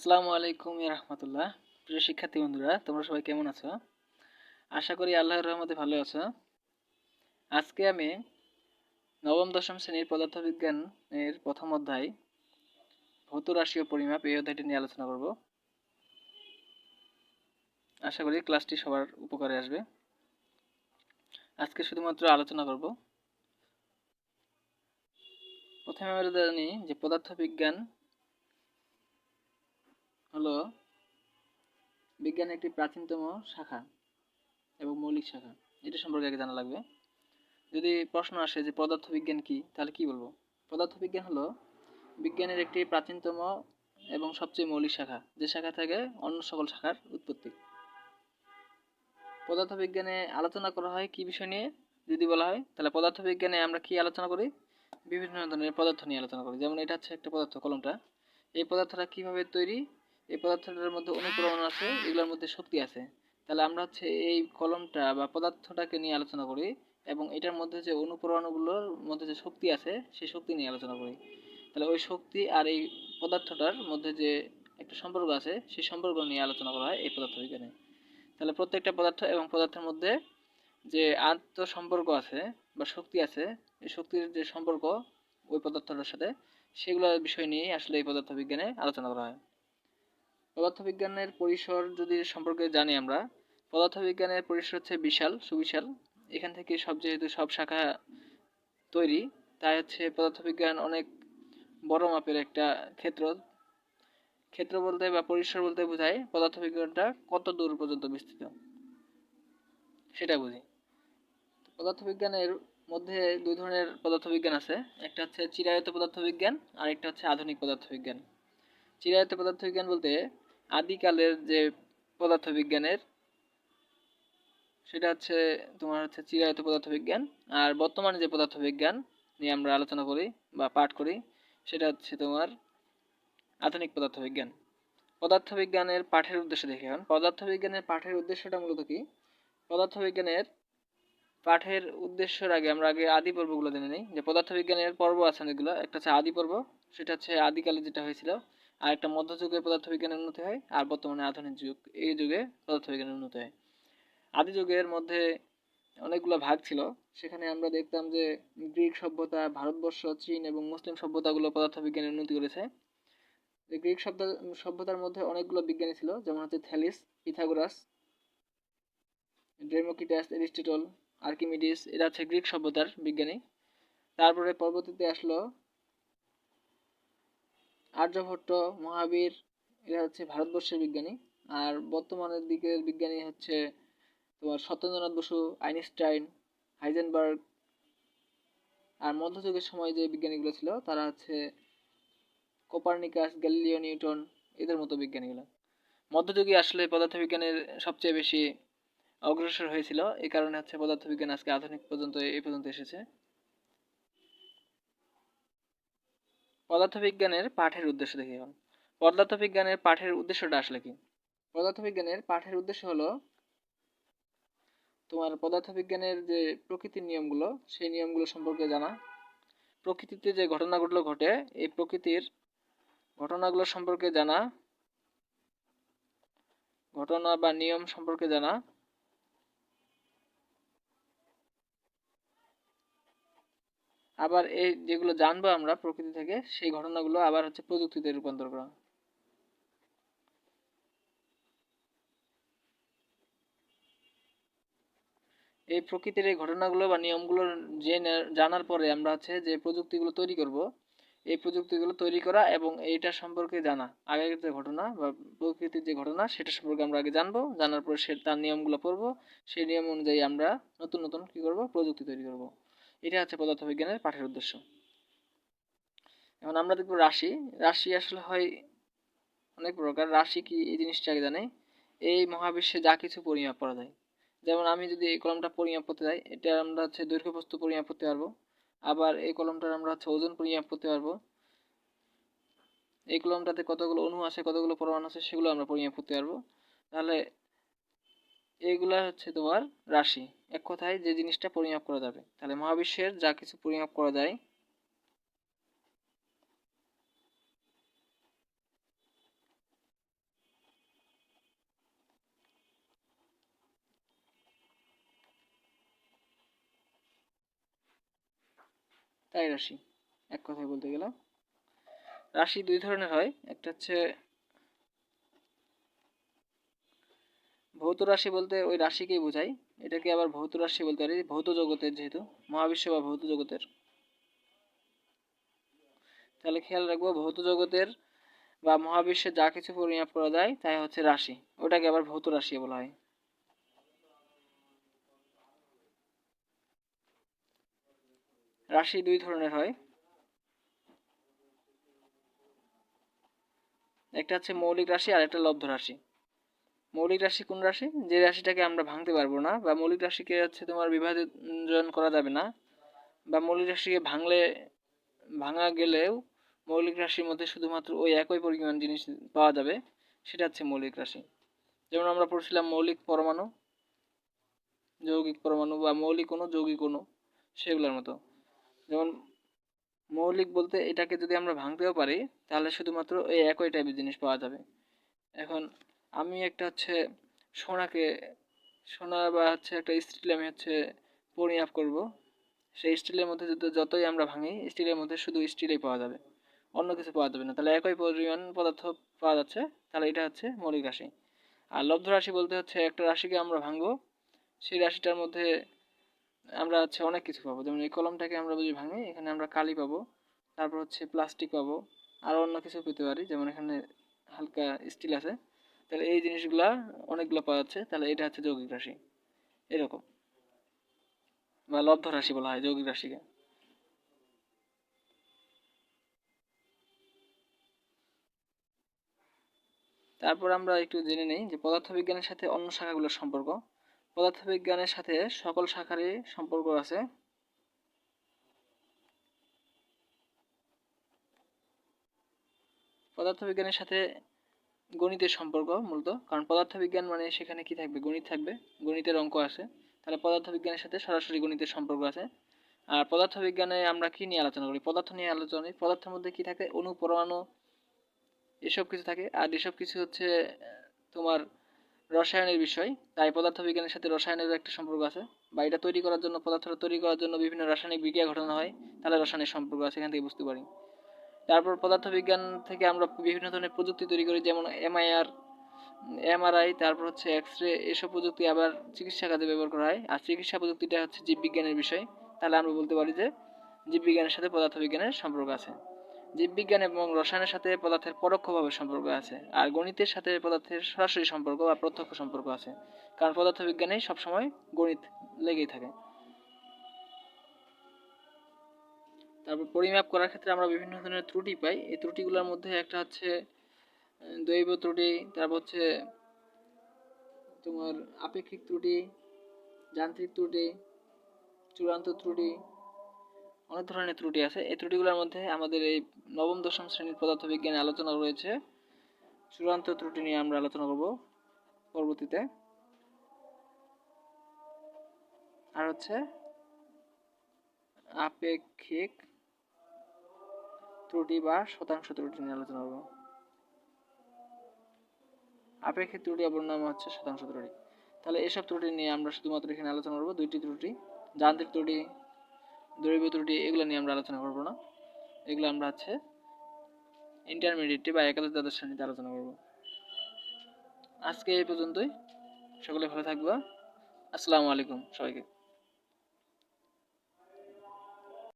আসসালামু আলাইকুম রাহমাতুল্লাহ। প্রিয় শিক্ষার্থী বন্ধুরা, তোমরা সবাই কেমন আছো? আশা করি আল্লাহর রহমতে ভালো আছো। আজকে আমি নবম-দশম শ্রেণীর পদার্থবিজ্ঞানের প্রথম অধ্যায় ভৌত রাশি ও পরিমাপ এই অধ্যায়টি নিয়ে আলোচনা করব। আশা করি ক্লাসটি সবার উপকারে আসবে। আজকে শুধুমাত্র আলোচনা করব। প্রথমে আমরা জানি যে পদার্থবিজ্ঞান হলো বিজ্ঞানের একটি প্রাচীনতম শাখা এবং মৌলিক শাখা। এটা সম্পর্কে আগে জানা লাগবে। যদি প্রশ্ন আসে যে পদার্থবিজ্ঞান কি, তাহলে কি বলবো? পদার্থবিজ্ঞান হলো বিজ্ঞানের একটি প্রাচীনতম এবং সবচেয়ে মৌলিক শাখা, যে শাখা থেকে অন্য সকল শাখার উৎপত্তি। পদার্থবিজ্ঞানে আলোচনা করা হয় কি বিষয় নিয়ে যদি বলা হয়, তাহলে পদার্থবিজ্ঞানে আমরা কি আলোচনা করি? বিভিন্ন ধরনের পদার্থ নিয়ে আলোচনা করি। যেমন এটা হচ্ছে একটা পদার্থ, কলমটা। এই পদার্থটা কিভাবে তৈরি? এই পদার্থটার মধ্যে অনুপ্রমাণ আছে, এগুলোর মধ্যে শক্তি আছে। তাহলে আমরা হচ্ছে এই কলমটা বা পদার্থটাকে নিয়ে আলোচনা করি এবং এটার মধ্যে যে অনুপ্রমাণগুলোর মধ্যে যে শক্তি আছে সেই শক্তি নিয়ে আলোচনা করি। তাহলে ওই শক্তি আর এই পদার্থটার মধ্যে যে একটা সম্পর্ক আছে সেই সম্পর্ক নিয়ে আলোচনা করা হয় এই পদার্থবিজ্ঞানে। তাহলে প্রত্যেকটা পদার্থ এবং পদার্থের মধ্যে যে আন্তঃসম্পর্ক আছে বা শক্তি আছে, এই শক্তির যে সম্পর্ক ওই পদার্থটার সাথে, সেগুলোর বিষয় নিয়ে আসলে এই পদার্থবিজ্ঞানে আলোচনা করা হয়। পদার্থবিজ্ঞানের পরিসর যদি সম্পর্কে জানি আমরা, পদার্থবিজ্ঞানের পরিসর হচ্ছে বিশাল, সুবিশাল। এখান থেকে যেহেতু সব শাখা তৈরি, তাই হচ্ছে পদার্থবিজ্ঞান অনেক বড় মাপের একটা ক্ষেত্র। ক্ষেত্র বলতে বা পরিসর বলতে বোঝায় পদার্থবিজ্ঞানটা কত দূর পর্যন্ত বিস্তৃত, সেটা বুঝি। পদার্থবিজ্ঞানের মধ্যে দুই ধরনের পদার্থবিজ্ঞান আছে। একটা হচ্ছে চিরায়ত পদার্থবিজ্ঞান আর একটা হচ্ছে আধুনিক পদার্থবিজ্ঞান। চিরায়ত পদার্থবিজ্ঞান বলতে আদিকালের যে পদার্থবিজ্ঞানের, সেটা হচ্ছে তোমার হচ্ছে চিরায়ত পদার্থবিজ্ঞান। আর বর্তমানে যে পদার্থবিজ্ঞান নিয়ে আমরা আলোচনা করি বা পাঠ করি, সেটা হচ্ছে তোমার আধুনিক পদার্থবিজ্ঞান। পদার্থবিজ্ঞানের পাঠের উদ্দেশ্য দেখে এখন পদার্থবিজ্ঞানের পাঠের উদ্দেশ্যটা মূলত কি? পদার্থবিজ্ঞানের পাঠের উদ্দেশ্যের আমরা আগে আদি পর্বগুলো জেনে নিই। যে পদার্থবিজ্ঞানের পর্ব আছে অনেকগুলো। একটা হচ্ছে আদি পর্ব, সেটা হচ্ছে আদিকালে যেটা হয়েছিল। আর একটা মধ্যযুগে পদার্থবিজ্ঞানের উন্নতি হয়, আর বর্তমানে আধুনিক যুগ, এই যুগে পদার্থবিজ্ঞানের উন্নতি হয়। আদি যুগের মধ্যে অনেকগুলো ভাগ ছিল। সেখানে আমরা দেখতাম যে গ্রিক সভ্যতা, ভারতবর্ষ, চীন এবং মুসলিম সভ্যতাগুলো পদার্থবিজ্ঞানের উন্নতি করেছে। গ্রিক সভ্যতার মধ্যে অনেকগুলো বিজ্ঞানী ছিল, যেমন হচ্ছে Thales, Pythagoras, Democritus, Aristotle, Archimedes. এরা হচ্ছে গ্রিক সভ্যতার বিজ্ঞানী। তারপরে পরবর্তীতে আসলো আর্যভট্ট, মহাবীর। এরা হচ্ছে ভারতবর্ষের বিজ্ঞানী। আর বর্তমানের দিকের বিজ্ঞানী হচ্ছে তোমার সত্যেন্দ্রনাথ বসু, আইনস্টাইন, হাইজেনবার্গ। আর মধ্যযুগের সময় যে বিজ্ঞানীগুলো ছিল তারা হচ্ছে কোপার্নিকাস, গ্যালিলিও, নিউটন, এদের মতো বিজ্ঞানীগুলো। মধ্যযুগে আসলে পদার্থবিজ্ঞানের সবচেয়ে বেশি অগ্রসর হয়েছিল, এই কারণে হচ্ছে পদার্থবিজ্ঞান আজকে আধুনিক পর্যন্ত এই পর্যন্ত এসেছে। পদার্থবিজ্ঞানের পাঠের উদ্দেশ্য দেখি এখন। পদার্থবিজ্ঞানের পাঠের উদ্দেশ্যটা আসলে কি? পদার্থবিজ্ঞানের পাঠের উদ্দেশ্য হলো তোমার পদার্থবিজ্ঞানের যে প্রকৃতির নিয়মগুলো, সেই নিয়মগুলো সম্পর্কে জানা। প্রকৃতিতে যে ঘটনাগুলো ঘটে, এই প্রকৃতির ঘটনাগুলো সম্পর্কে জানা, ঘটনা বা নিয়ম সম্পর্কে জানা। আবার এই যেগুলো জানবো আমরা প্রকৃতি থেকে, সেই ঘটনাগুলো আবার হচ্ছে প্রযুক্তিতে রূপান্তর করা। এই প্রকৃতির এই ঘটনাগুলো বা নিয়মগুলো জানার পরে আমরা হচ্ছে যে প্রযুক্তিগুলো তৈরি করব, এই প্রযুক্তিগুলো তৈরি করা এবং এইটা সম্পর্কে জানা। আগের যে ঘটনা বা প্রকৃতির যে ঘটনা, সেটা সম্পর্কে আমরা আগে জানবো, জানার পর তার নিয়মগুলো পড়বো, সেই নিয়ম অনুযায়ী আমরা নতুন নতুন কি করব, প্রযুক্তি তৈরি করব। এটা হচ্ছে পদার্থবিজ্ঞানের পাঠের উদ্দেশ্য। এখন আমরা দেখব রাশি। রাশি আসলে হয় অনেক প্রকার। রাশি কি এই জিনিসটা আগে জানি। এই মহাবিশ্বে যা কিছু পরিমাপ করা যায়, যেমন আমি যদি এই কলমটা পরিমাপ করতে যাই, এটা আমরা হচ্ছে দৈর্ঘ্য প্রস্থ পরিমাপ করতে পারবো। আবার এই কলমটার আমরা হচ্ছে ওজন পরিমাপ করতে পারবো। এই কলমটাতে কতগুলো অণু আছে, কতগুলো পরমাণু আছে, সেগুলো আমরা পরিমাপ করতে পারবো। তাহলে এইগুলা হচ্ছে তোমার রাশি। এক কথায় যে জিনিসটা পরিমাপ করা যাবে। তাহলে মহাবিশ্বের যা কিছু পরিমাপ করা যায়, তাই রাশি। এক কথায় বলতে গেলে রাশি দুই ধরনের হয়, একটা হচ্ছে ভৌত রাশি, বলতে ওই রাশিকেই বোঝায়, এটাকে আবার ভৌত রাশি বলতে পারি ভৌত জগতের, যেহেতু মহাবিশ্ব বা ভৌত জগতের। তাহলে খেয়াল রাখবো, ভৌত জগতের বা মহাবিশ্বে যা কিছু পরিমাপ করা যায় তাই হচ্ছে রাশি, ওটাকে আবার ভৌত রাশি বলা হয়। রাশি দুই ধরনের হয়, একটা হচ্ছে মৌলিক রাশি আর একটা লব্ধ রাশি। মৌলিক রাশি কোন রাশি? যে রাশিটাকে আমরা ভাঙতে পারবো না, বা মৌলিক রাশিকে হচ্ছে তোমার বিভাজন করা যাবে না, বা মৌলিক রাশিকে ভাঙা গেলেও মৌলিক রাশির মধ্যে শুধুমাত্র ওই একই পরিমাণ জিনিস পাওয়া যাবে, সেটা হচ্ছে মৌলিক রাশি। যেমন আমরা পড়ছিলাম মৌলিক পরমাণু, যৌগিক পরমাণু, বা মৌলিক অণু, যৌগিক অণু, সেগুলোর মতো। যেমন মৌলিক বলতে এটাকে যদি আমরা ভাঙতেও পারি তাহলে শুধুমাত্র এই একই টাইপের জিনিস পাওয়া যাবে। এখন আমি একটা হচ্ছে সোনাকে, সোনা বা হচ্ছে একটা স্টিল আমি হচ্ছে পরিমাপ করব, সেই স্টিলের মধ্যে যতই আমরা ভাঙি স্টিলের মধ্যে শুধু স্টিলই পাওয়া যাবে, অন্য কিছু পাওয়া যাবে না, তাহলে একই পরিমাণ পদার্থ পাওয়া যাচ্ছে, তাহলে এটা হচ্ছে মৌলিক রাশি। আর লব্ধ রাশি বলতে হচ্ছে একটা রাশিকে আমরা ভাঙবো, সেই রাশিটার মধ্যে আমরা হচ্ছে অনেক কিছু পাবো। যেমন এই কলমটাকে আমরা যদি ভাঙি, এখানে আমরা কালি পাবো, তারপর হচ্ছে প্লাস্টিক পাবো, আর অন্য কিছু পেতে পারি, যেমন এখানে হালকা স্টিল আছে, তাহলে এই জিনিসগুলা অনেকগুলো পাওয়া যাচ্ছে, তাহলে এটা হচ্ছে যৌগিক রাশি, এরকম, বা লব্ধ রাশি বলা হয় যৌগিক রাশিকে। তারপর আমরা একটু জেনে নেই যে পদার্থবিজ্ঞানের সাথে অন্য শাখাগুলোর সম্পর্ক। পদার্থবিজ্ঞানের সাথে সকল শাখারই সম্পর্ক আছে। পদার্থবিজ্ঞানের সাথে গণিতের সম্পর্ক মূলত, কারণ পদার্থবিজ্ঞান মানে সেখানে কি থাকবে, গণিত থাকবে, গণিতের অঙ্ক আছে, তাহলে পদার্থবিজ্ঞানের সাথে সরাসরি গণিতের সম্পর্ক আছে। আর পদার্থবিজ্ঞানে আমরা কি নিয়ে আলোচনা করি, পদার্থ নিয়ে আলোচনা করি। পদার্থের মধ্যে কি থাকে, অণু, পরমাণু, এসব কিছু থাকে, আর এসব কিছু হচ্ছে তোমার রসায়নের বিষয়, তাই পদার্থবিজ্ঞানের সাথে রসায়নেরও একটা সম্পর্ক আছে, বা এটা তৈরি করার জন্য, পদার্থটা তৈরি করার জন্য বিভিন্ন রাসায়নিক বিক্রিয়া ঘটানো হয়, তাহলে রসায়নের সম্পর্ক আছে, এখান থেকে বুঝতে পারি। তারপর পদার্থবিজ্ঞান থেকে আমরা বিভিন্ন ধরনের প্রযুক্তি তৈরি করি, যেমন এমআরআই, তারপর হচ্ছে এক্স রে, এসব প্রযুক্তি আবার চিকিৎসা কাজে ব্যবহার করা হয়, আর চিকিৎসা প্রযুক্তিটা হচ্ছে জীববিজ্ঞানের বিষয়, তাহলে আমরা বলতে পারি যে জীববিজ্ঞানের সাথে পদার্থবিজ্ঞানের সম্পর্ক আছে। জীববিজ্ঞান এবং রসায়নের সাথে পদার্থের পরোক্ষভাবে সম্পর্ক আছে, আর গণিতের সাথে পদার্থের সরাসরি সম্পর্ক বা প্রত্যক্ষ সম্পর্ক আছে, কারণ পদার্থবিজ্ঞানে সবসময় গণিত লেগেই থাকে। তারপর পরিমাপ করার ক্ষেত্রে আমরা বিভিন্ন ধরনের ত্রুটি পাই, এই ত্রুটিগুলোর মধ্যে একটা হচ্ছে দৈব ত্রুটি, তারপর হচ্ছে তোমার আপেক্ষিক ত্রুটি, যান্ত্রিক ত্রুটি, চূড়ান্ত ত্রুটি, অনেক ধরনের ত্রুটি আছে। এই ত্রুটিগুলোর মধ্যে আমাদের এই নবম-দশম শ্রেণীর পদার্থবিজ্ঞানে আলোচনা রয়েছে চূড়ান্ত ত্রুটি নিয়ে আমরা আলোচনা করব পরবর্তীতে। আর হচ্ছে আপেক্ষিক ত্রুটি বা শতাংশ ত্রুটি নিয়ে আলোচনা করব। আপেক্ষিক ত্রুটি অপর নাম হচ্ছে শতাংশ ত্রুটি। তাহলে এসব ত্রুটি নিয়ে আমরা শুধুমাত্র এখানে আলোচনা করব, দুইটি ত্রুটি, যান্ত্রিক ত্রুটি, দৈব ত্রুটি, এগুলো নিয়ে আমরা আলোচনা করব না, এগুলো আমরা হচ্ছে ইন্টারমিডিয়েট বা একাদশ দ্বাদশ শ্রেণীতে আলোচনা করব। আজকে এই পর্যন্তই, সকলে ভালো থাকবা। আসসালামু আলাইকুম সবাইকে।